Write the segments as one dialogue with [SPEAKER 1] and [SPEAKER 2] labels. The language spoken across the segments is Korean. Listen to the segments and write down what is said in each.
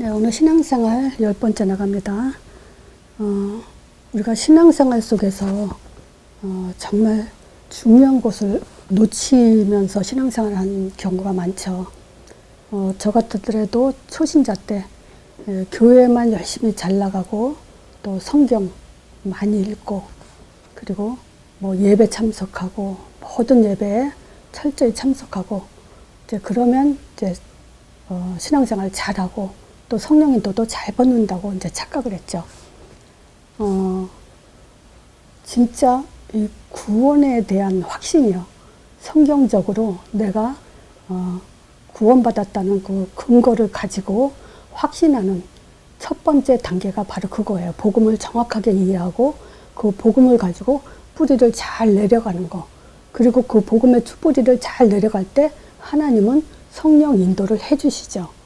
[SPEAKER 1] 네, 오늘 신앙생활 10번째 나갑니다. 우리가 신앙생활 속에서 정말 중요한 것을 놓치면서 신앙생활을 하는 경우가 많죠. 저 같더라도 초신자 때 교회만 열심히 잘 나가고 또 성경 많이 읽고 그리고 뭐 예배 참석하고 모든 예배에 철저히 참석하고 이제 그러면 이제 신앙생활 잘하고 또 성령인도도 잘 받는다고 이제 착각을 했죠. 진짜 이 구원에 대한 확신이요. 성경적으로 내가 구원받았다는 그 근거를 가지고 확신하는 첫 번째 단계가 바로 그거예요. 복음을 정확하게 이해하고 그 복음을 가지고 뿌리를 잘 내려가는 거. 그리고 그 복음의 뿌리를 잘 내려갈 때 하나님은 성령 인도를 해주시죠.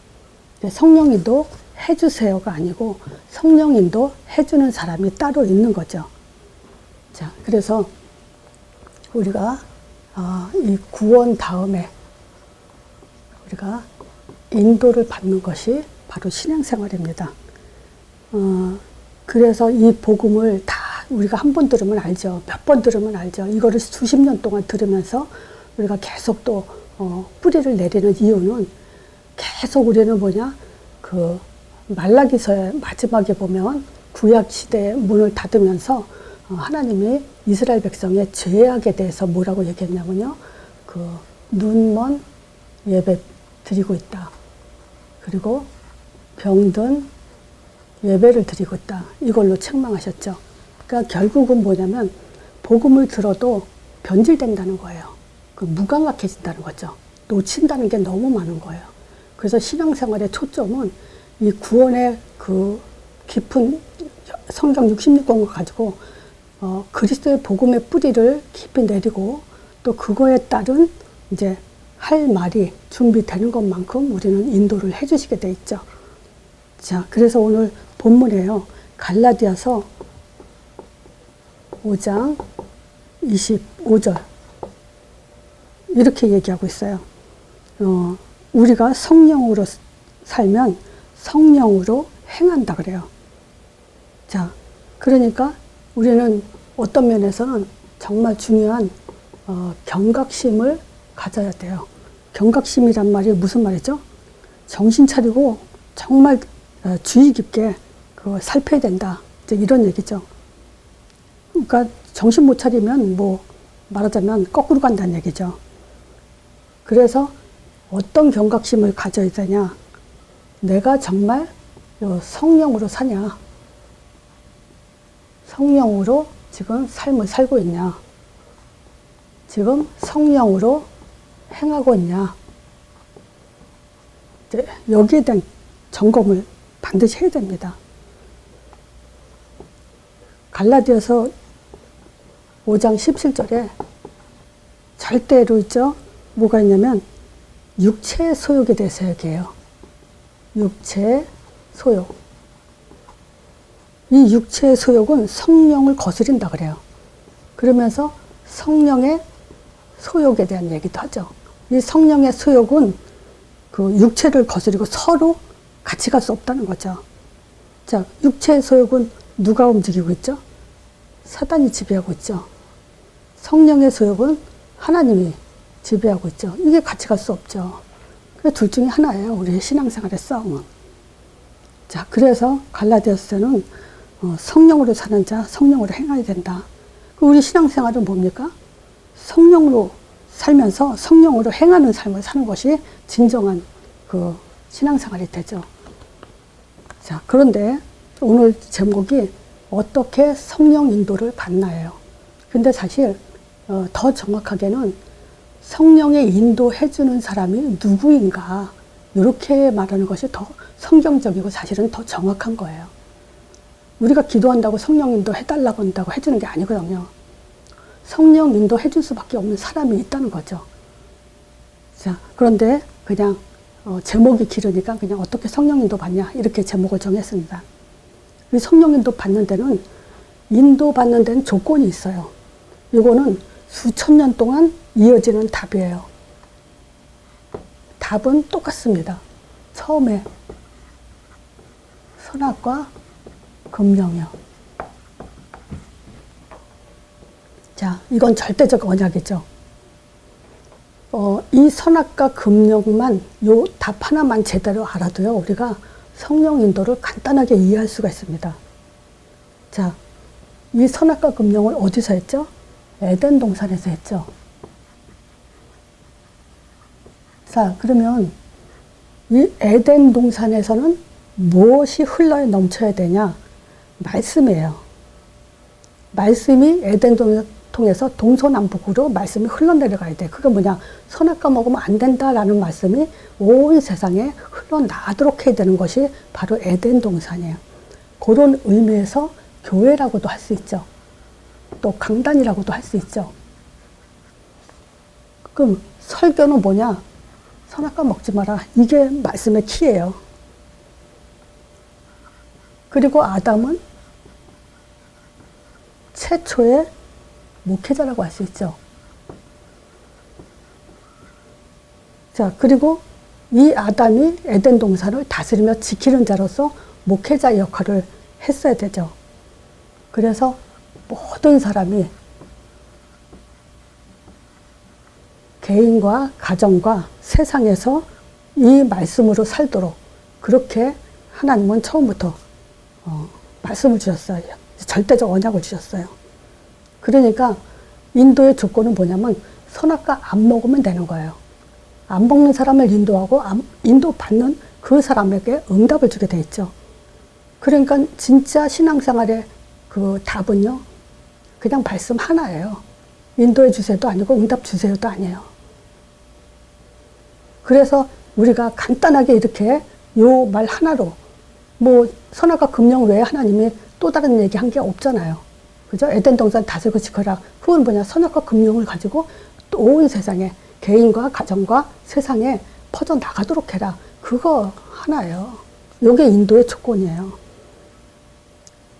[SPEAKER 1] 성령 인도 해주세요가 아니고 성령 인도 해주는 사람이 따로 있는 거죠. 자, 그래서 우리가 이 구원 다음에 우리가 인도를 받는 것이 바로 신앙생활입니다. 그래서 이 복음을 다 우리가 한 번 들으면 알죠. 몇 번 들으면 알죠. 이거를 수십 년 동안 들으면서 우리가 계속 또 뿌리를 내리는 이유는 계속 우리는 뭐냐, 그 말라기서의 마지막에 보면 구약 시대의 문을 닫으면서 하나님이 이스라엘 백성의 죄악에 대해서 뭐라고 얘기했냐면요, 그 눈먼 예배 드리고 있다. 그리고 병든 예배를 드리고 있다. 이걸로 책망하셨죠. 그러니까 결국은 뭐냐면 복음을 들어도 변질된다는 거예요. 그 무감각해진다는 거죠. 놓친다는 게 너무 많은 거예요. 그래서 신앙생활의 초점은 이 구원의 그 깊은 성경 66권을 가지고 그리스도의 복음의 뿌리를 깊이 내리고 또 그거에 따른 이제 할 말이 준비되는 것만큼 우리는 인도를 해주시게 돼 있죠. 자, 그래서 오늘 본문에요. 갈라디아서 5장 25절 이렇게 얘기하고 있어요. 우리가 성령으로 살면 성령으로 행한다 그래요. 자, 그러니까 우리는 어떤 면에서는 정말 중요한 경각심을 가져야 돼요. 경각심이란 말이 무슨 말이죠? 정신 차리고 정말 주의 깊게 그거 살펴야 된다. 이제 이런 얘기죠. 그러니까 정신 못 차리면 뭐 말하자면 거꾸로 간다는 얘기죠. 그래서 어떤 경각심을 가져야 되냐? 내가 정말 성령으로 사냐? 성령으로 지금 삶을 살고 있냐? 지금 성령으로 행하고 있냐? 여기에 대한 점검을 반드시 해야 됩니다. 갈라디아서 5장 17절에 절대로 있죠. 뭐가 있냐면 육체의 소욕에 대해서 얘기해요. 육체의 소욕. 이 육체의 소욕은 성령을 거스린다 그래요. 그러면서 성령의 소욕에 대한 얘기도 하죠. 이 성령의 소욕은 그 육체를 거스리고 서로 같이 갈 수 없다는 거죠. 자, 육체의 소욕은 누가 움직이고 있죠? 사단이 지배하고 있죠. 성령의 소욕은 하나님이 지배하고 있죠. 이게 같이 갈 수 없죠. 둘 중에 하나예요. 우리의 신앙생활의 싸움은. 자, 그래서 갈라디아서는 성령으로 사는 자, 성령으로 행해야 된다. 우리 신앙생활은 뭡니까? 성령으로 살면서 성령으로 행하는 삶을 사는 것이 진정한 그 신앙생활이 되죠. 자, 그런데 오늘 제목이 어떻게 성령 인도를 받나요? 근데 사실 더 정확하게는 성령의 인도해주는 사람이 누구인가 이렇게 말하는 것이 더 성경적이고 사실은 더 정확한 거예요. 우리가 기도한다고 성령 인도 해달라고 한다고 해주는 게 아니거든요. 성령 인도 해줄 수밖에 없는 사람이 있다는 거죠. 자, 그런데 그냥 제목이 길으니까 그냥 어떻게 성령 인도 받냐 이렇게 제목을 정했습니다. 이 성령 인도 받는 데는 인도받는 데는 조건이 있어요. 이거는 수천 년 동안 이어지는 답이에요. 답은 똑같습니다. 처음에 선악과 금령이요. 자, 이건 절대적 언약이죠. 이 선악과 금령만, 요 답 하나만 제대로 알아도요, 우리가 성령 인도를 간단하게 이해할 수가 있습니다. 자, 이 선악과 금령을 어디서 했죠? 에덴 동산에서 했죠. 자, 그러면 이 에덴 동산에서는 무엇이 흘러 넘쳐야 되냐? 말씀이에요. 말씀이 에덴 동산을 통해서 동서남북으로 말씀이 흘러내려가야 돼. 그게 뭐냐? 선악과 먹으면 안 된다라는 말씀이 온 세상에 흘러나도록 해야 되는 것이 바로 에덴 동산이에요. 그런 의미에서 교회라고도 할 수 있죠. 또 강단이라고도 할 수 있죠. 그럼 설교는 뭐냐? 선악과 먹지 마라. 이게 말씀의 키예요. 그리고 아담은 최초의 목회자라고 할 수 있죠. 자, 그리고 이 아담이 에덴 동산을 다스리며 지키는 자로서 목회자 역할을 했어야 되죠. 그래서 모든 사람이 개인과 가정과 세상에서 이 말씀으로 살도록 그렇게 하나님은 처음부터 말씀을 주셨어요. 절대적 언약을 주셨어요. 그러니까 인도의 조건은 뭐냐면 선악과 안 먹으면 되는 거예요. 안 먹는 사람을 인도하고 인도받는 그 사람에게 응답을 주게 돼 있죠. 그러니까 진짜 신앙생활의 그 답은요, 그냥 말씀 하나예요. 인도해 주세요도 아니고 응답 주세요도 아니에요. 그래서 우리가 간단하게 이렇게 요 말 하나로 뭐 선악과 금령 외에 하나님이 또 다른 얘기 한 게 없잖아요. 그죠? 에덴 동산 다스리고 지켜라. 그건 뭐냐? 선악과 금령을 가지고 또 온 세상에 개인과 가정과 세상에 퍼져 나가도록 해라. 그거 하나예요. 요게 인도의 조건이에요.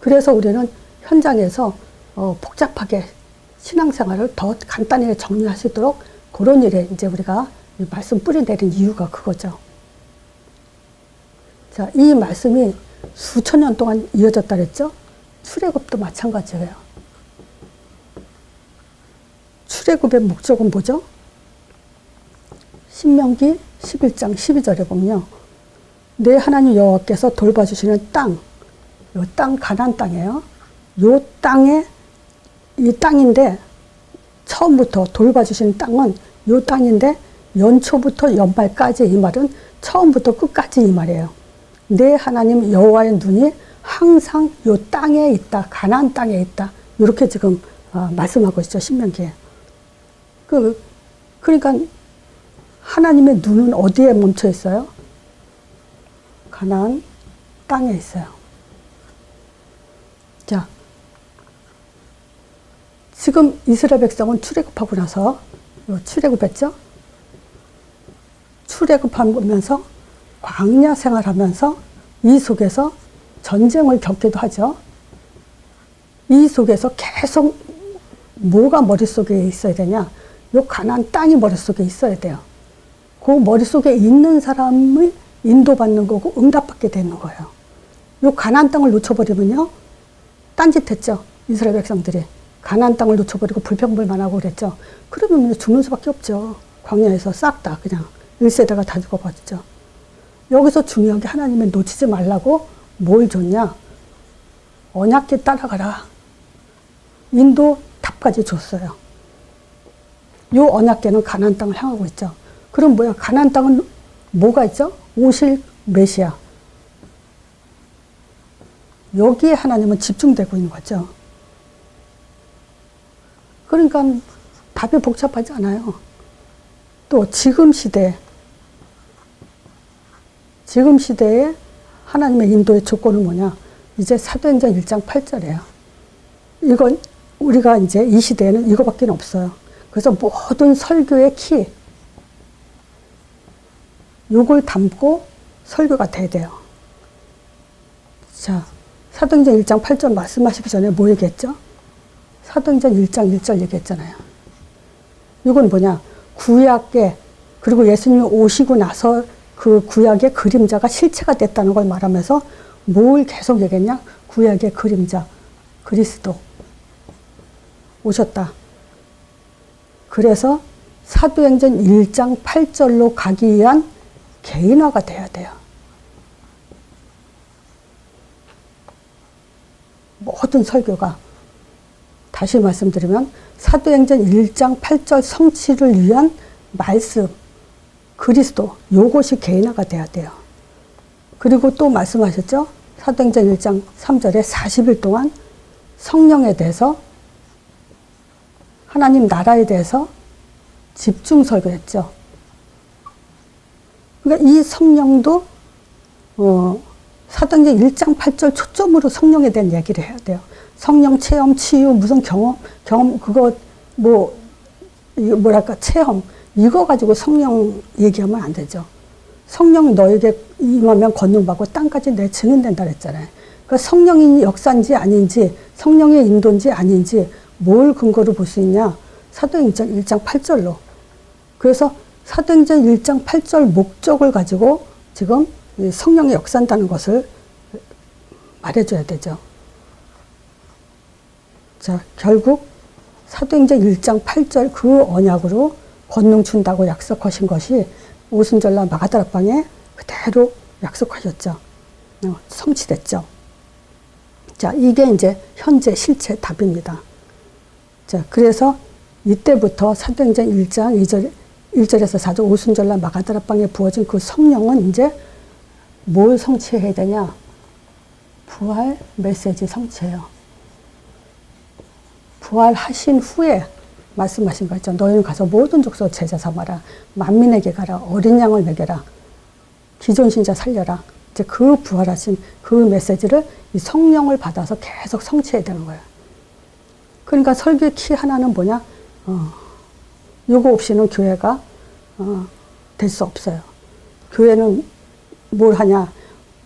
[SPEAKER 1] 그래서 우리는 현장에서 복잡하게 신앙생활을 더 간단하게 정리할 수 있도록 그런 일에 이제 우리가 말씀 뿌리내린 이유가 그거죠. 자, 이 말씀이 수천 년 동안 이어졌다 그랬죠? 출애굽도 마찬가지예요. 출애굽의 목적은 뭐죠? 신명기 11장 12절에 보면요. 내 하나님 여호와께서 돌봐주시는 땅, 요 땅 가나안 땅이에요. 요 땅에 이 땅인데 처음부터 돌봐주시는 땅은 요 땅인데 연초부터 연말까지 이 말은 처음부터 끝까지 이 말이에요. 내 하나님 여호와의 눈이 항상 요 땅에 있다. 가나안 땅에 있다. 이렇게 지금 말씀하고 있죠. 신명기에. 그러니까 하나님의 눈은 어디에 멈춰 있어요? 가나안 땅에 있어요. 자, 지금 이스라엘 백성은 출애굽하고 나서 출애굽했죠? 출애굽하면서 광야 생활하면서 이 속에서 전쟁을 겪기도 하죠. 이 속에서 계속 뭐가 머릿속에 있어야 되냐? 요 가나안 땅이 머릿속에 있어야 돼요. 그 머릿속에 있는 사람을 인도받는 거고 응답받게 되는 거예요. 요 가나안 땅을 놓쳐버리면요. 딴짓했죠. 이스라엘 백성들이. 가나안 땅을 놓쳐버리고 불평불만하고 그랬죠. 그러면 죽는 수밖에 없죠. 광야에서 싹 다 그냥 1세대가 다 죽어버렸죠. 여기서 중요한 게 하나님의 놓치지 말라고 뭘 줬냐? 언약궤 따라가라. 인도 답까지 줬어요. 요 언약궤는 가나안 땅을 향하고 있죠. 그럼 뭐야? 가나안 땅은 뭐가 있죠? 오실 메시아. 여기에 하나님은 집중되고 있는 거죠. 그러니까 답이 복잡하지 않아요. 또 지금 시대에 하나님의 인도의 조건은 뭐냐? 이제 사도행전 1장 8절이에요. 이건 우리가 이제 이 시대에는 이거밖에 없어요. 그래서 모든 설교의 키, 요걸 담고 설교가 돼야 돼요. 자, 사도행전 1장 8절 말씀하시기 전에 뭐 얘기했죠? 사도행전 1장 1절 얘기했잖아요. 이건 뭐냐? 구약의, 그리고 예수님이 오시고 나서 그 구약의 그림자가 실체가 됐다는 걸 말하면서 뭘 계속 얘기했냐? 구약의 그림자, 그리스도 오셨다. 그래서 사도행전 1장 8절로 가기 위한 개인화가 돼야 돼요. 모든 설교가, 다시 말씀드리면 사도행전 1장 8절 성취를 위한 말씀, 그리스도, 요것이 개인화가 돼야 돼요. 그리고 또 말씀하셨죠? 사도행전 1장 3절에 40일 동안 성령에 대해서, 하나님 나라에 대해서 집중 설교했죠. 그러니까 이 성령도 사도행전 1장 8절 초점으로 성령에 대한 얘기를 해야 돼요. 성령 체험, 치유, 무슨 경험 그거 뭐랄까 체험 이거 가지고 성령 얘기하면 안 되죠. 성령 너에게 임하면 권능받고 땅까지 내 증인된다 그랬잖아요. 그러니까 성령이 역사인지 아닌지, 성령의 인도인지 아닌지 뭘 근거로 볼 수 있냐? 사도행전 1장 8절로. 그래서 사도행전 1장 8절 목적을 가지고 지금 성령의 역사한다는 것을 말해줘야 되죠. 자, 결국 사도행전 1장 8절 그 언약으로 권능 준다고 약속하신 것이 오순절날 마가다락방에 그대로 약속하셨죠. 성취됐죠. 자, 이게 이제 현재 실체 답입니다. 자, 그래서 이때부터 사도행전 1장 1절에서 4절 오순절날 마가다락방에 부어진 그 성령은 이제 뭘 성취해야 되냐? 부활 메시지 성취해요. 부활하신 후에 말씀하신 거 있죠. 너희는 가서 모든 족속 제자 삼아라. 만민에게 가라. 어린 양을 먹여라. 기존 신자 살려라. 이제 그 부활하신 그 메시지를 이 성령을 받아서 계속 성취해야 되는 거예요. 그러니까 설교의 키 하나는 뭐냐? 요거 없이는 교회가 될 수 없어요. 교회는 뭘 하냐?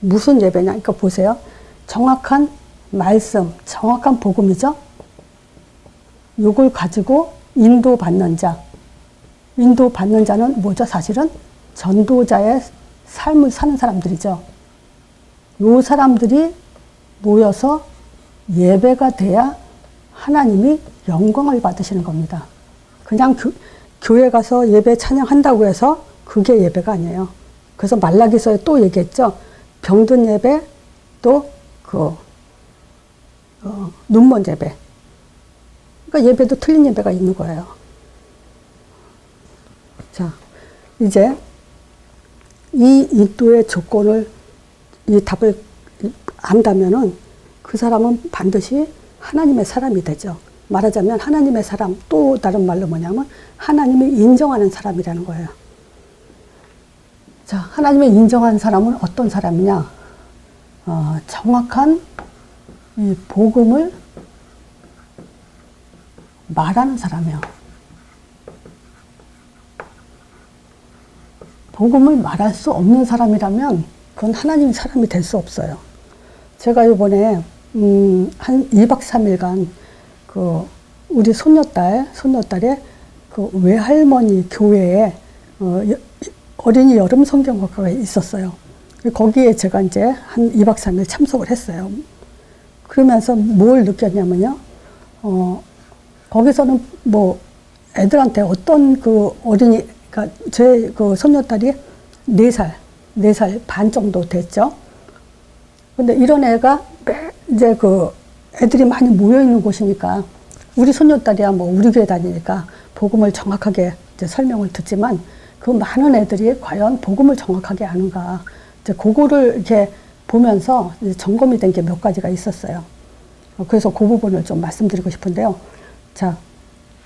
[SPEAKER 1] 무슨 예배냐? 그러니까 보세요. 정확한 말씀, 정확한 복음이죠. 요걸 가지고 인도받는 자. 인도받는 자는 뭐죠? 사실은 전도자의 삶을 사는 사람들이죠. 요 사람들이 모여서 예배가 돼야 하나님이 영광을 받으시는 겁니다. 그냥 교회 가서 예배 찬양한다고 해서 그게 예배가 아니에요. 그래서 말라기서에 또 얘기했죠. 병든 예배, 또 눈먼 예배. 그러니까 예배도 틀린 예배가 있는 거예요. 자, 이제 이 인도의 조건을, 이 답을 안다면은 그 사람은 반드시 하나님의 사람이 되죠. 말하자면 하나님의 사람, 또 다른 말로 뭐냐면 하나님이 인정하는 사람이라는 거예요. 자, 하나님의 인정하는 사람은 어떤 사람이냐? 정확한 이 복음을 말하는 사람이에요. 복음을 말할 수 없는 사람이라면 그건 하나님 사람이 될 수 없어요. 제가 이번에 한 2박 3일간 우리 손녀딸의 그 외할머니 교회에 어린이 여름 성경학과가 있었어요. 거기에 제가 이제 한 2박 3일 참석을 했어요. 그러면서 뭘 느꼈냐면요. 거기서는 뭐 애들한테 어떤 그 어린이, 그러니까 제 그 손녀딸이 4살 반 정도 됐죠. 근데 이런 애가 이제 그 애들이 많이 모여 있는 곳이니까 우리 손녀딸이야 뭐 우리 교회 다니니까 복음을 정확하게 이제 설명을 듣지만 그 많은 애들이 과연 복음을 정확하게 아는가. 이제 그거를 이렇게 보면서 이제 점검이 된 게 몇 가지가 있었어요. 그래서 그 부분을 좀 말씀드리고 싶은데요. 자,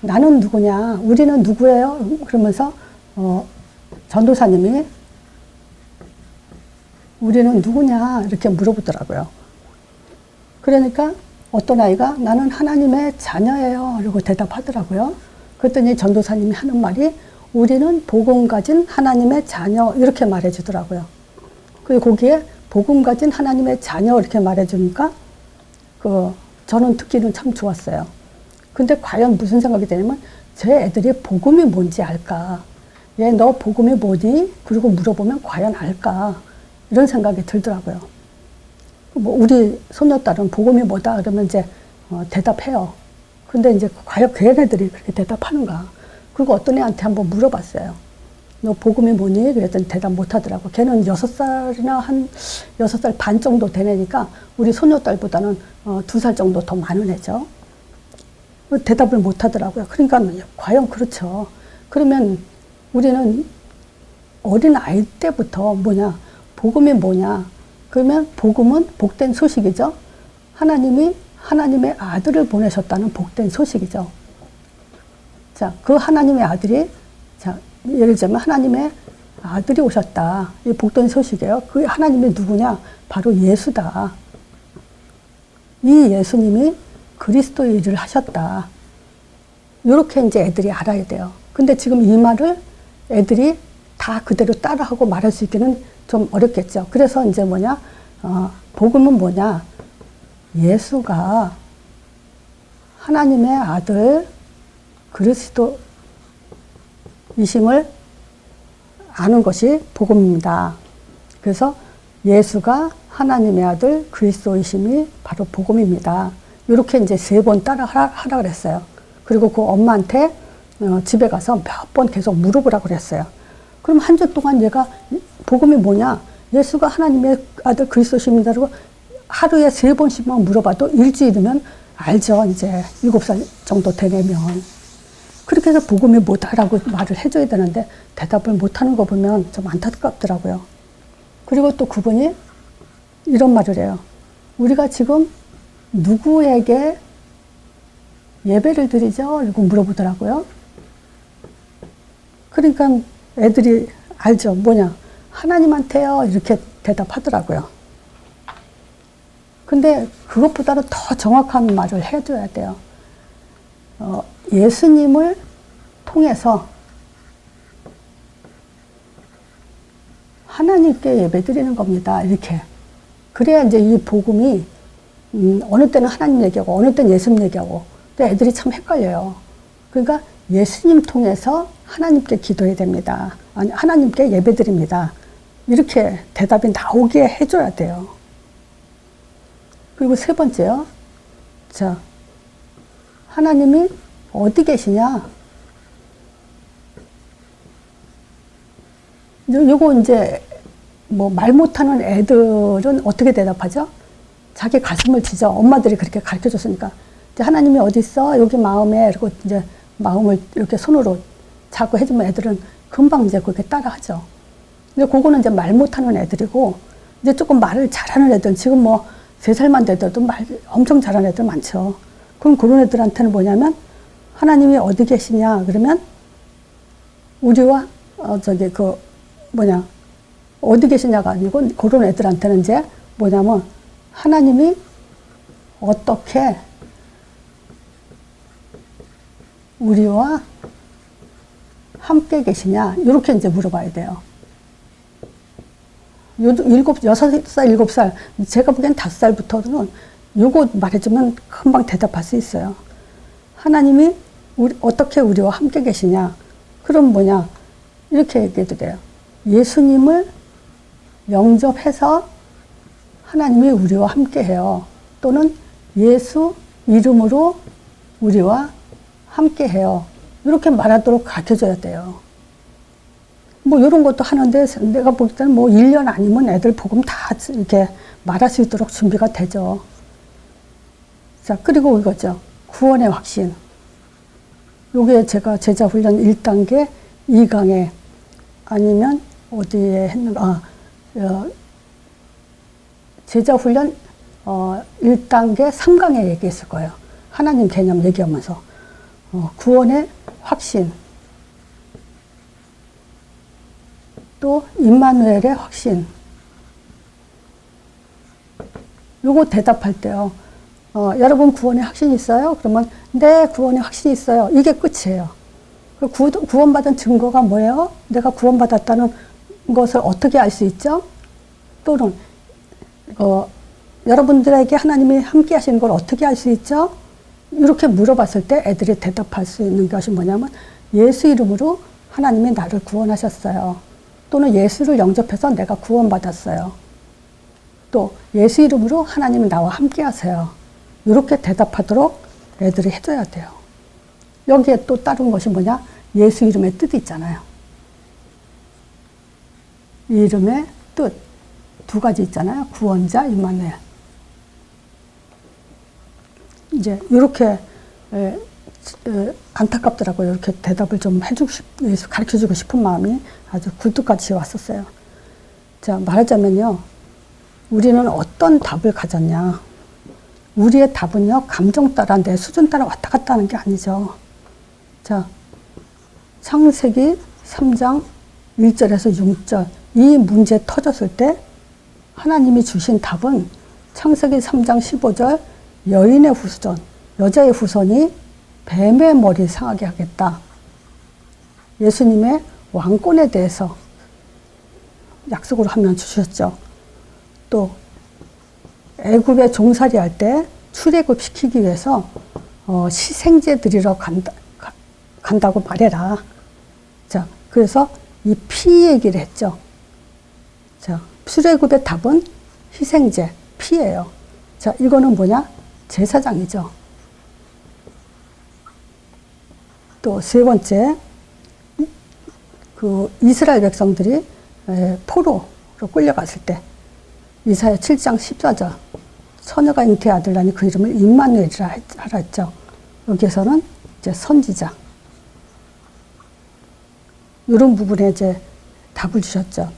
[SPEAKER 1] 나는 누구냐? 우리는 누구예요? 그러면서 전도사님이 우리는 누구냐? 이렇게 물어보더라고요. 그러니까 어떤 아이가 나는 하나님의 자녀예요. 이러고 대답하더라고요. 그랬더니 전도사님이 하는 말이 우리는 복음 가진 하나님의 자녀 이렇게 말해주더라고요. 그리고 거기에 복음 가진 하나님의 자녀 이렇게 말해주니까 저는 듣기는 참 좋았어요. 근데 과연 무슨 생각이 드냐면 제 애들이 복음이 뭔지 알까? 얘 너 복음이 뭐니? 그리고 물어보면 과연 알까? 이런 생각이 들더라고요. 뭐 우리 손녀딸은 복음이 뭐다 그러면 이제 대답해요. 근데 이제 과연 걔네들이 그렇게 대답하는가? 그리고 어떤 애한테 한번 물어봤어요. 너 복음이 뭐니? 그랬더니 대답 못 하더라고. 걔는 6살이나 한 6살 반 정도 되니까 우리 손녀딸보다는 2살 정도 더 많은 애죠. 대답을 못 하더라고요. 그러니까 과연 그렇죠. 그러면 우리는 어린 아이 때부터 뭐냐? 복음이 뭐냐? 그러면 복음은 복된 소식이죠. 하나님이 하나님의 아들을 보내셨다는 복된 소식이죠. 자, 그 하나님의 아들이, 자, 예를 들면 하나님의 아들이 오셨다. 이 복된 소식이에요. 그 하나님이 누구냐? 바로 예수다. 이 예수님이 그리스도의 일을 하셨다. 이렇게 이제 애들이 알아야 돼요. 근데 지금 이 말을 애들이 다 그대로 따라하고 말할 수 있기는 좀 어렵겠죠. 그래서 이제 뭐냐? 복음은 뭐냐? 예수가 하나님의 아들 그리스도이심을 아는 것이 복음입니다. 그래서 예수가 하나님의 아들 그리스도이심이 바로 복음입니다. 이렇게 이제 3번 따라 하라 그랬어요. 그리고 그 엄마한테 집에 가서 몇 번 계속 물어보라고 그랬어요. 그럼 한 주 동안 얘가 복음이 뭐냐? 예수가 하나님의 아들 그리스도십니다. 그리고 하루에 3번씩만 물어봐도 일주일이면 알죠. 이제 7살 정도 되려면. 그렇게 해서 복음이 뭐다라고 말을 해줘야 되는데 대답을 못하는 거 보면 좀 안타깝더라고요. 그리고 또 그분이 이런 말을 해요. 우리가 지금 누구에게 예배를 드리죠? 이러고 물어보더라고요. 그러니까 애들이 알죠. 뭐냐? 하나님한테요. 이렇게 대답하더라고요. 근데 그것보다는 더 정확한 말을 해줘야 돼요. 예수님을 통해서 하나님께 예배드리는 겁니다. 이렇게. 그래야 이제 이 복음이 어느 때는 하나님 얘기하고 어느 때는 예수님 얘기하고 근데 애들이 참 헷갈려요. 그러니까 예수님 통해서 하나님께 기도해야 됩니다. 아니, 하나님께 예배드립니다. 이렇게 대답이 나오게 해줘야 돼요. 그리고 3번째요. 자, 하나님이 어디 계시냐? 요거 이제 뭐 말 못하는 애들은 어떻게 대답하죠? 자기 가슴을 치죠. 엄마들이 그렇게 가르쳐 줬으니까. 이제 하나님이 어디 있어? 여기 마음에. 그리고 이제 마음을 이렇게 손으로 잡고 해주면 애들은 금방 이제 그렇게 따라하죠. 근데 그거는 이제 말 못하는 애들이고, 이제 조금 말을 잘하는 애들, 지금 뭐 3살만 돼도 말 엄청 잘하는 애들 많죠. 그럼 그런 애들한테는 뭐냐면, 하나님이 어디 계시냐? 그러면, 우리와, 어디 계시냐가 아니고, 그런 애들한테는 이제 뭐냐면, 하나님이 어떻게 우리와 함께 계시냐? 이렇게 이제 물어봐야 돼요. 6살, 7살, 제가 보기엔 5살부터는 요거 말해주면 금방 대답할 수 있어요. 하나님이 어떻게 우리와 함께 계시냐? 그럼 뭐냐? 이렇게 얘기해도 돼요. 예수님을 영접해서 하나님이 우리와 함께 해요. 또는 예수 이름으로 우리와 함께 해요. 이렇게 말하도록 가르쳐줘야 돼요. 뭐 이런 것도 하는데 내가 볼 때는 뭐 1년 아니면 애들 복음 다 이렇게 말할 수 있도록 준비가 되죠. 자, 그리고 이거죠. 구원의 확신. 요게 제가 제자훈련 1단계, 2강에 아니면 어디에 했는가, 제자훈련 1단계, 3강에 얘기했을 거예요. 하나님 개념 얘기하면서. 구원의 확신. 또 임마누엘의 확신. 요거 대답할 때요. 여러분 구원의 확신 있어요? 그러면 네, 구원의 확신이 있어요. 이게 끝이에요. 구원받은 증거가 뭐예요? 내가 구원받았다는 것을 어떻게 알 수 있죠? 또는 여러분들에게 하나님이 함께 하시는 걸 어떻게 알 수 있죠? 이렇게 물어봤을 때 애들이 대답할 수 있는 것이 뭐냐면 예수 이름으로 하나님이 나를 구원하셨어요. 또는 예수를 영접해서 내가 구원받았어요. 또 예수 이름으로 하나님이 나와 함께 하세요. 이렇게 대답하도록 애들이 해줘야 돼요. 여기에 또 다른 것이 뭐냐? 예수 이름의 뜻이 있잖아요. 이 이름의 뜻 두 가지 있잖아요. 구원자, 임마누엘. 이제 이렇게 안타깝더라고요. 이렇게 대답을 좀 가르쳐주고 싶은 마음이 아주 굴뚝같이 왔었어요. 자, 말하자면요. 우리는 어떤 답을 가졌냐. 우리의 답은요, 감정 따라 내 수준 따라 왔다 갔다 하는 게 아니죠. 자, 창세기 3장 1절에서 6절. 이 문제 터졌을 때 하나님이 주신 답은 창세기 3장 15절 여인의 후손, 여자의 후손이 뱀의 머리 상하게 하겠다. 예수님의 왕권에 대해서 약속으로 하면 주셨죠. 또 애굽에 종살이 할 때 출애굽 시키기 위해서 희생제 드리러 간다고 말해라. 자, 그래서 이 피 얘기를 했죠. 자, 출애굽의 답은 희생제, 피예요. 자, 이거는 뭐냐? 제사장이죠. 또 세 번째, 그 이스라엘 백성들이 포로로 끌려갔을 때 이사야 7장 14절 처녀가 잉태의 아들 낳으니 그 이름을 임마누엘이라 하라 했죠. 여기에서는 이제 선지자 이런 부분에 이제 답을 주셨죠.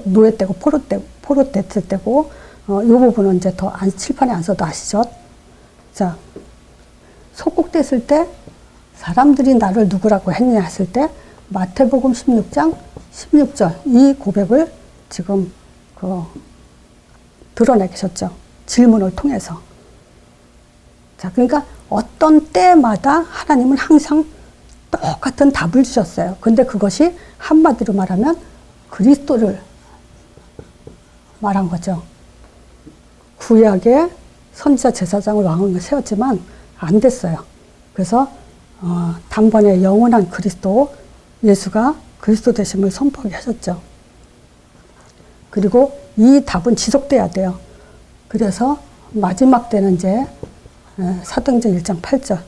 [SPEAKER 1] 노예 때고 포로 됐을 때고 이 부분은 이제 더 칠판에 안 써도 아시죠? 자, 속국됐을 때 사람들이 나를 누구라고 했느냐 했을 때 마태복음 16장 16절 이 고백을 지금 드러내 계셨죠. 질문을 통해서. 자, 그러니까 어떤 때마다 하나님은 항상 똑같은 답을 주셨어요. 근데 그것이 한마디로 말하면 그리스도를 말한 거죠. 구약에 선지자 제사장을 왕을 세웠지만 안 됐어요. 그래서 단번에 영원한 그리스도 예수가 그리스도 되심을 선포하게 하셨죠. 그리고 이 답은 지속돼야 돼요. 그래서 마지막 때는 이제 사도행전 1장 8절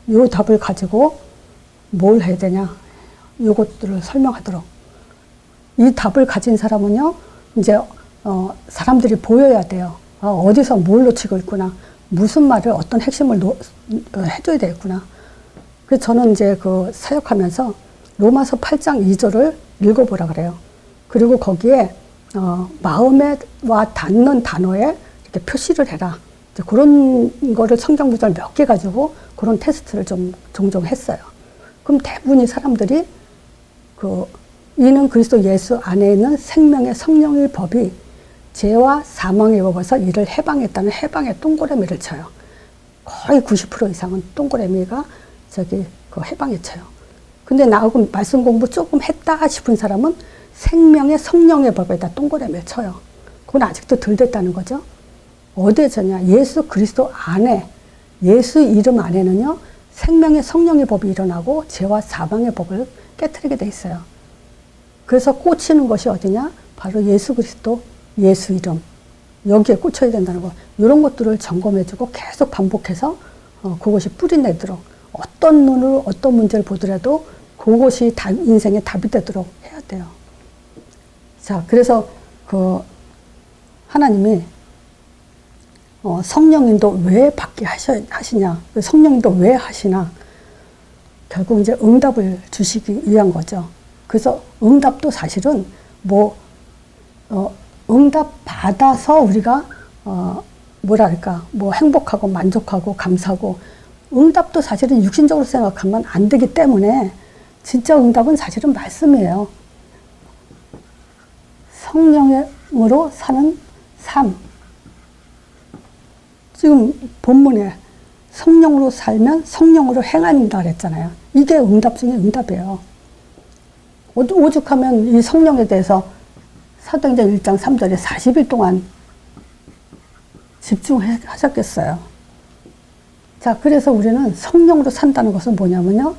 [SPEAKER 1] 이 답을 가지고 뭘 해야 되냐 이것들을 설명하도록 이 답을 가진 사람은요 이제 사람들이 보여야 돼요. 어디서 뭘 놓치고 있구나, 무슨 말을 어떤 핵심을 해줘야 되겠구나. 그래서 저는 이제 그 사역하면서 로마서 8장 2절을 읽어보라 그래요. 그리고 거기에 마음에 와 닿는 단어에 이렇게 표시를 해라. 이제 그런 거를 성경 구절 몇 개 가지고 그런 테스트를 좀 종종 했어요. 그럼 대부분의 사람들이 이는 그리스도 예수 안에 있는 생명의 성령의 법이 죄와 사망의 법에서 이를 해방했다는 해방의 동그라미를 쳐요. 거의 90% 이상은 동그라미가 해방에 쳐요. 근데 나하고 말씀 공부 조금 했다 싶은 사람은 생명의 성령의 법에다 동그라미를 쳐요. 그건 아직도 덜 됐다는 거죠. 어디에 쳤냐? 예수 그리스도 안에, 예수 이름 안에는요, 생명의 성령의 법이 일어나고 죄와 사망의 법을 깨트리게 돼 있어요. 그래서 꽂히는 것이 어디냐? 바로 예수 그리스도, 예수 이름. 여기에 꽂혀야 된다는 거. 이런 것들을 점검해주고 계속 반복해서 그것이 뿌리내도록 어떤 눈으로 어떤 문제를 보더라도 그것이 인생의 답이 되도록 해야 돼요. 자, 그래서 하나님이 성령인도 왜 받게 하시냐, 성령인도 왜 하시나, 결국 이제 응답을 주시기 위한 거죠. 그래서 응답도 사실은 응답 받아서 우리가 행복하고 만족하고 감사하고, 응답도 사실은 육신적으로 생각하면 안 되기 때문에 진짜 응답은 사실은 말씀이에요. 성령으로 사는 삶. 지금 본문에 성령으로 살면 성령으로 행한다 그랬잖아요. 이게 응답 중에 응답이에요. 오죽하면 이 성령에 대해서 사도행전 1장 3절에 40일 동안 집중하셨겠어요. 자, 그래서 우리는 성령으로 산다는 것은 뭐냐면요,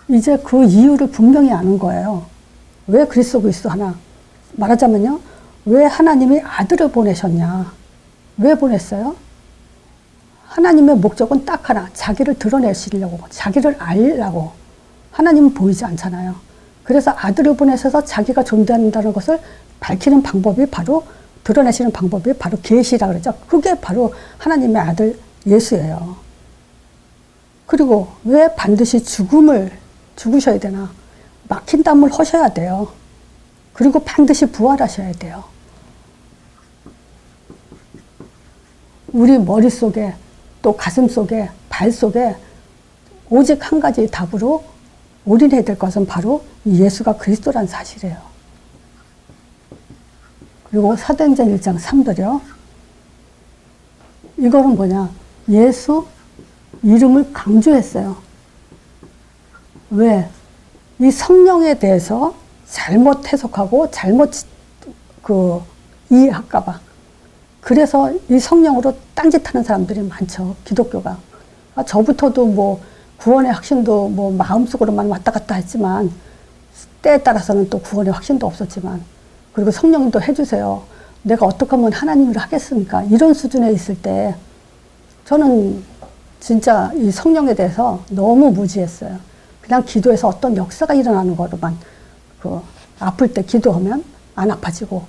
[SPEAKER 1] 이제 그 이유를 분명히 아는 거예요. 왜 그리스도 하나? 말하자면요, 왜 하나님이 아들을 보내셨냐? 왜 보냈어요? 하나님의 목적은 딱 하나, 자기를 드러내시려고, 자기를 알려고. 하나님은 보이지 않잖아요. 그래서 아들을 보내셔서 자기가 존재한다는 것을 밝히는 방법이 바로, 드러내시는 방법이 바로 계시라 그러죠. 그게 바로 하나님의 아들 예수예요. 그리고 왜 반드시 죽으셔야 되나? 막힌 땀을 허셔야 돼요. 그리고 반드시 부활하셔야 돼요. 우리 머릿속에 또 가슴속에 발 속에 오직 한 가지 답으로 올인해야 될 것은 바로 예수가 그리스도란 사실이에요. 그리고 사도행전 1장 3절이요. 이거는 뭐냐? 예수 이름을 강조했어요. 왜? 이 성령에 대해서 잘못 해석하고 잘못 이해할까봐. 그래서 이 성령으로 딴짓하는 사람들이 많죠. 기독교가. 저부터도 뭐 구원의 확신도 뭐 마음속으로만 왔다 갔다 했지만 때에 따라서는 또 구원의 확신도 없었지만, 그리고 성령님도 해주세요. 내가 어떻게 하면 하나님을 하겠습니까? 이런 수준에 있을 때 저는 진짜 이 성령에 대해서 너무 무지했어요. 그냥 기도해서 어떤 역사가 일어나는 거로만, 아플 때 기도하면 안 아파지고,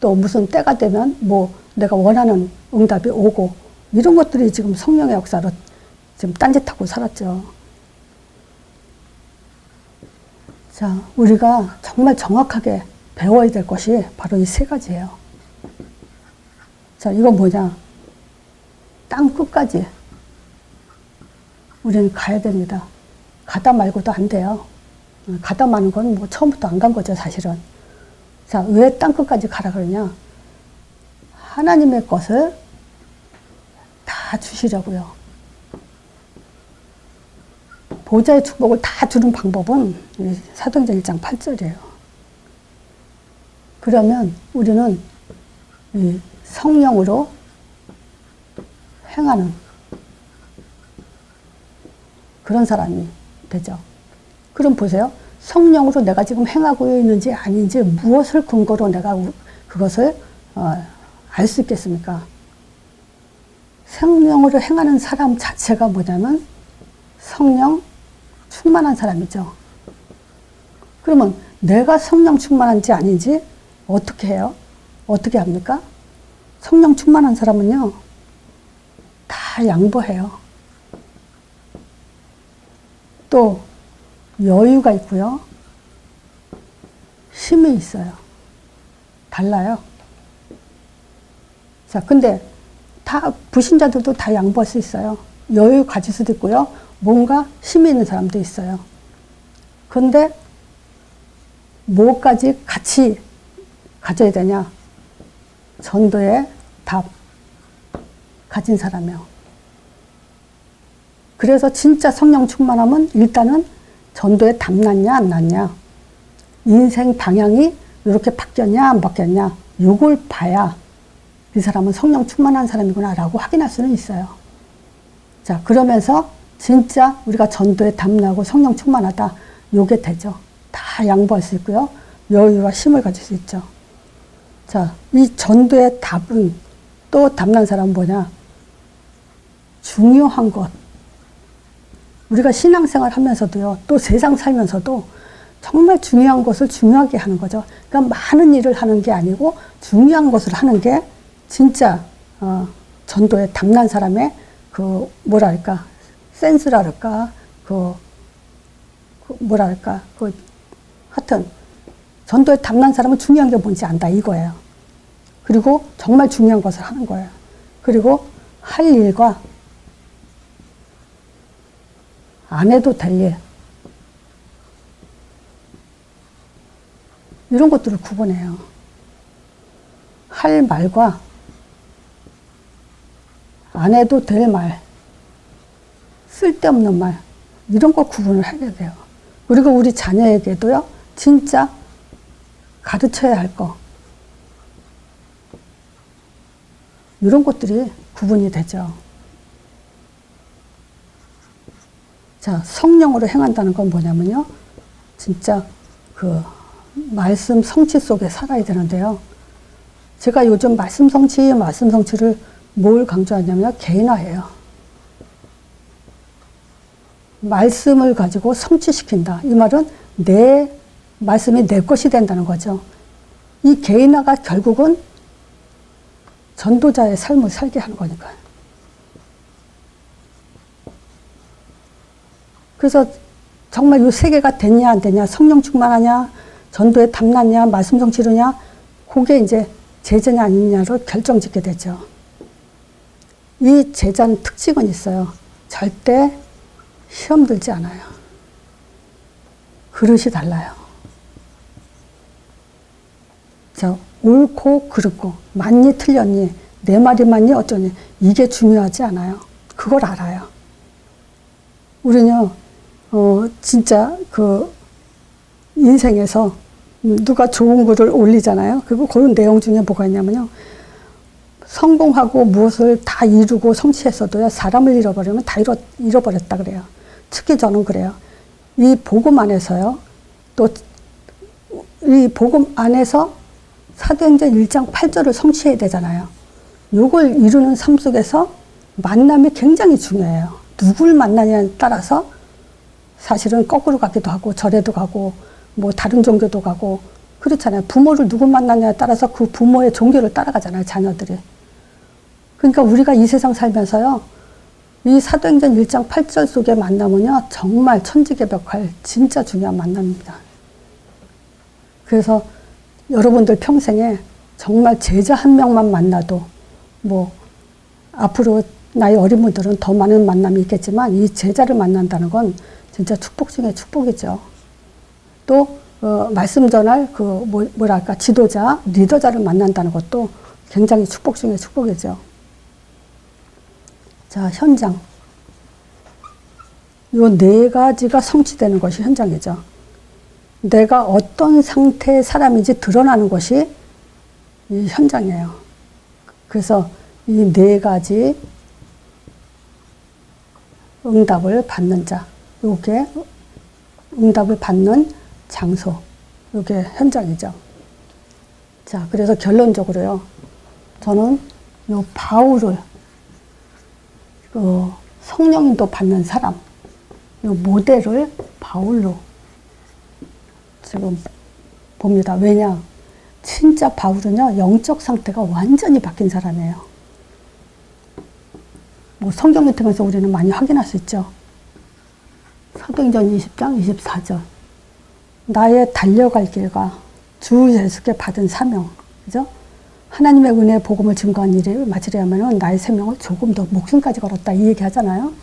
[SPEAKER 1] 또 무슨 때가 되면 뭐 내가 원하는 응답이 오고, 이런 것들이 지금 성령의 역사로 지금 딴짓하고 살았죠. 자, 우리가 정말 정확하게 배워야 될 것이 바로 이 세 가지예요. 자, 이건 뭐냐? 땅 끝까지 우리는 가야 됩니다. 가다 말고도 안 돼요. 가다 마는 건 뭐 처음부터 안 간 거죠, 사실은. 자, 왜 땅 끝까지 가라 그러냐? 하나님의 것을 다 주시려고요. 보좌의 축복을 다 주는 방법은 사도행전 1장 8절이에요. 그러면 우리는 이 성령으로 행하는 그런 사람이 되죠. 그럼 보세요. 성령으로 내가 지금 행하고 있는지 아닌지 무엇을 근거로 내가 그것을 알 수 있겠습니까? 성령으로 행하는 사람 자체가 뭐냐면 성령 충만한 사람이죠. 그러면 내가 성령 충만한지 아닌지 어떻게 해요? 어떻게 합니까? 성령 충만한 사람은요, 다 양보해요. 또 여유가 있고요. 힘이 있어요. 달라요. 자, 근데 다 불신자들도 다 양보할 수 있어요. 여유 가질 수도 있고요. 뭔가 힘이 있는 사람도 있어요. 근데 뭐까지 같이 가져야 되냐? 전도의 답 가진 사람이요. 그래서 진짜 성령 충만하면 일단은 전도에 답 났냐 안 났냐, 인생 방향이 이렇게 바뀌었냐 안 바뀌었냐, 이걸 봐야 이 사람은 성령 충만한 사람이구나 라고 확인할 수는 있어요. 자, 그러면서 진짜 우리가 전도에 답 나고 성령 충만하다, 요게 되죠. 다 양보할 수 있고요. 여유와 힘을 가질 수 있죠. 자, 이 전도의 답은 또 답난 사람은 뭐냐? 중요한 것. 우리가 신앙생활 하면서도요, 또 세상 살면서도 정말 중요한 것을 중요하게 하는 거죠. 그러니까 많은 일을 하는 게 아니고 중요한 것을 하는 게 진짜 전도에 답난 사람의 뭐랄까, 센스랄까, 뭐랄까, 하여튼 전도에 답난 사람은 중요한 게 뭔지 안다 이거예요. 그리고 정말 중요한 것을 하는 거예요. 그리고 할 일과 안 해도 될 일, 이런 것들을 구분해요. 할 말과 안 해도 될 말, 쓸데없는 말, 이런 거 구분을 해야 돼요. 그리고 우리 자녀에게도요, 진짜 가르쳐야 할 거, 이런 것들이 구분이 되죠. 자, 성령으로 행한다는 건 뭐냐면요, 진짜 말씀 성취 속에 살아야 되는데요. 제가 요즘 말씀 성취를 뭘 강조하냐면 개인화예요. 말씀을 가지고 성취시킨다. 이 말은 내 말씀이 내 것이 된다는 거죠. 이 개인화가 결국은 전도자의 삶을 살게 하는 거니까요. 그래서 정말 이 세 개가 됐냐 안 됐냐, 성령 충만하냐, 전도에 탐났냐, 말씀 성취로냐, 그게 이제 제자냐 아니냐로 결정짓게 되죠. 이 제자는 특징은 있어요. 절대 시험 들지 않아요. 그릇이 달라요. 자, 옳고 그르고, 맞니 틀렸니, 내 말이 맞니 어쩌니, 이게 중요하지 않아요. 그걸 알아요. 우리는요, 진짜 인생에서 누가 좋은 글을 올리잖아요. 그리고 그런 내용 중에 뭐가 있냐면요. 성공하고 무엇을 다 이루고 성취했어도요, 사람을 잃어버리면 다 잃어버렸다 그래요. 특히 저는 그래요. 이 복음 안에서요, 또 이 복음 안에서 사도행전 1장 8절을 성취해야 되잖아요. 요걸 이루는 삶 속에서 만남이 굉장히 중요해요. 누굴 만나냐에 따라서 사실은 거꾸로 가기도 하고 절에도 가고 뭐 다른 종교도 가고 그렇잖아요. 부모를 누구 만나냐에 따라서 그 부모의 종교를 따라가잖아요, 자녀들이. 그러니까 우리가 이 세상 살면서요, 이 사도행전 1장 8절 속의 만남은요, 정말 천지개벽할 진짜 중요한 만남입니다. 그래서 여러분들 평생에 정말 제자 한 명만 만나도 뭐 앞으로 나이 어린 분들은 더 많은 만남이 있겠지만 이 제자를 만난다는 건 진짜 축복 중에 축복이죠. 또 말씀 전할 뭐랄까 지도자, 리더자를 만난다는 것도 굉장히 축복 중에 축복이죠. 자, 현장. 요 네 가지가 성취되는 것이 현장이죠. 내가 어떤 상태의 사람인지 드러나는 것이 이 현장이에요. 그래서 이 네 가지 응답을 받는 자, 요게 응답을 받는 장소, 요게 현장이죠. 자, 그래서 결론적으로요, 저는 요 바울을 성령인도 받는 사람, 요 모델을 바울로 지금 봅니다. 왜냐? 진짜 바울은요, 영적 상태가 완전히 바뀐 사람이에요. 뭐 성경을 통해서 우리는 많이 확인할 수 있죠. 사도행전 20장 24절. 나의 달려갈 길과 주 예수께 받은 사명, 그죠? 하나님의 은혜의 복음을 증거한 일을 마치려 하면은 나의 생명을 조금 더 목숨까지 걸었다, 이 얘기 하잖아요.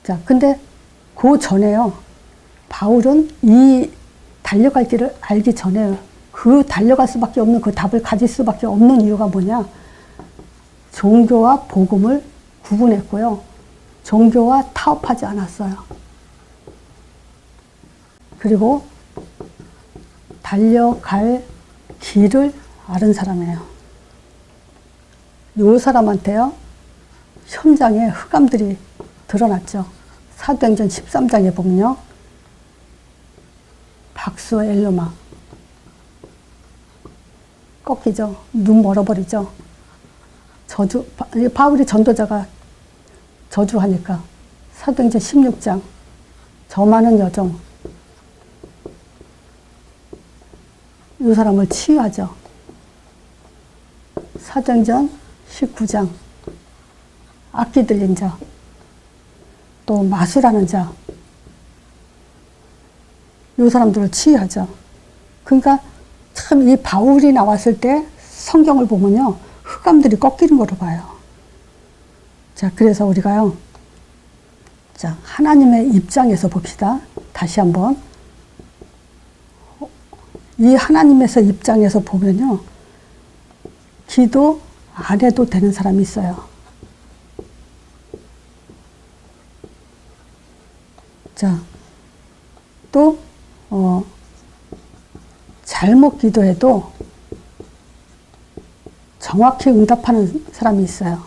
[SPEAKER 1] 자, 근데 그 전에요, 바울은 이 달려갈 길을 알기 전에 그 달려갈 수밖에 없는 그 답을 가질 수밖에 없는 이유가 뭐냐? 종교와 복음을 구분했고요. 종교와 타협하지 않았어요. 그리고 달려갈 길을 아는 사람이에요. 요 사람한테요, 현장에 흑암들이 드러났죠. 사도행전 13장에 보면요, 박수 엘르마 꺾이죠. 눈 멀어버리죠. 바울이 전도자가 저주하니까 사도행전 16장 저 많은 여정, 이 사람을 치유하죠. 사도행전 19장 악기 들린 자, 또 마술하는 자, 이 사람들을 치유하죠. 그러니까 참 이 바울이 나왔을 때 성경을 보면요, 흑암들이 꺾이는 거로 봐요. 자, 그래서 우리가요, 자, 하나님의 입장에서 봅시다. 다시 한번. 이 하나님에서 입장에서 보면요, 기도 안 해도 되는 사람이 있어요. 자, 또 잘못 기도해도 정확히 응답하는 사람이 있어요.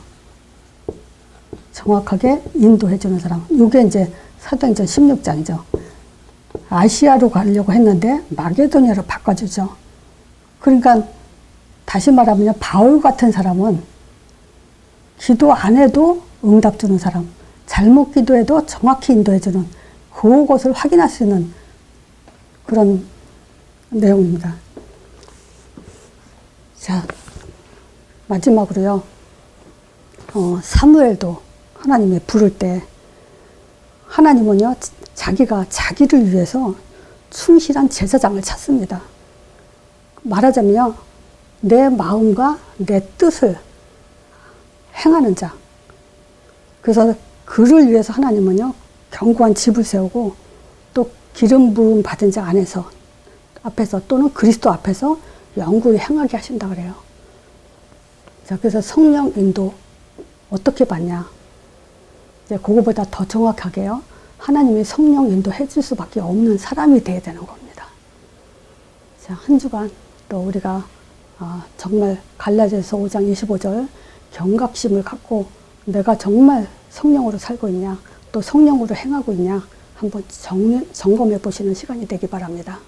[SPEAKER 1] 정확하게 인도해주는 사람. 이게 이제 사도행전 16장이죠. 아시아로 가려고 했는데 마게도냐로 바꿔주죠. 그러니까 다시 말하면 바울 같은 사람은 기도 안 해도 응답 주는 사람, 잘못 기도해도 정확히 인도해 주는 그것을 확인할 수 있는 그런 내용입니다. 자, 마지막으로요. 사무엘도 하나님이 부를 때 하나님은요, 자기가 자기를 위해서 충실한 제사장을 찾습니다. 말하자면요, 내 마음과 내 뜻을 행하는 자. 그래서 그를 위해서 하나님은요, 견고한 집을 세우고 또 기름 부음 받은 자 앞에서 또는 그리스도 앞에서 영구히 행하게 하신다 그래요. 자, 그래서 성령 인도 어떻게 받냐? 이제 그거보다 더 정확하게요. 하나님이 성령 인도해 줄 수밖에 없는 사람이 돼야 되는 겁니다. 자, 한 주간 또 우리가 정말 갈라디아서 5장 25절 경각심을 갖고 내가 정말 성령으로 살고 있냐, 또 성령으로 행하고 있냐 한번 점검해 보시는 시간이 되기 바랍니다.